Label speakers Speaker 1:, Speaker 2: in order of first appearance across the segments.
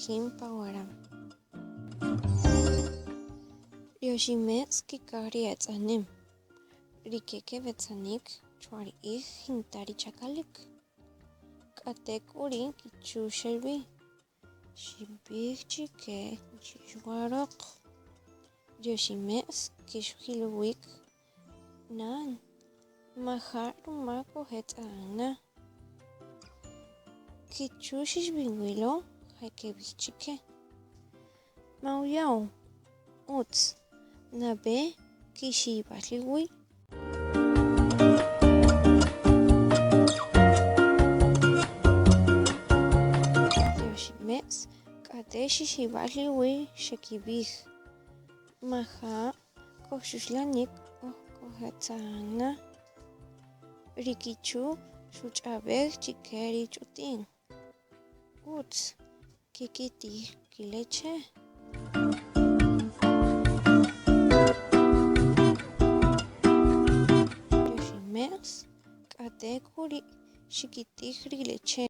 Speaker 1: chajin pawaram. Rioximetz kikahrietzanim. Rikeke betzanik chwarij hintari chakalik. K'atek uri kichu xelb'i. Xib'ij chike chixwaroq. Rioximetz kixwiluwik nan maja' ruma kojetz'ajna. Kichu xixb'inwilo jay keb'ij chike. Mawyaw utz nab'e kixib'al iwii. Rioximetz k'atej xixib'al iwii xekib'ij maja' kojxuxlanik kojetz'ajna. Rikichu xuch'ab'ej chike rich'utin utz kikitij kileche. Rioximetz k'atek uri xikitij rileche.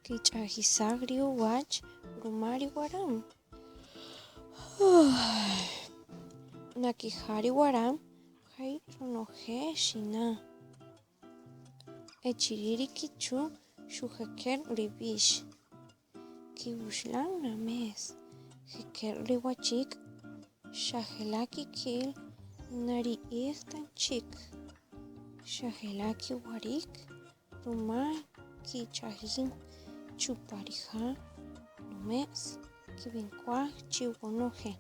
Speaker 1: Kich'ajisaj riuwach ruma riwaram. Nakija riwaram jay ronojej xina. Echiri rikichu xujeker rib'ix. Kiwuxlan namess jeker riwachik xaje'la' kikil nari'ij tanchik. Xaje'la' kiwarik ruma kich'ajin chupa rija' només kib'inkuaj chiwonojej.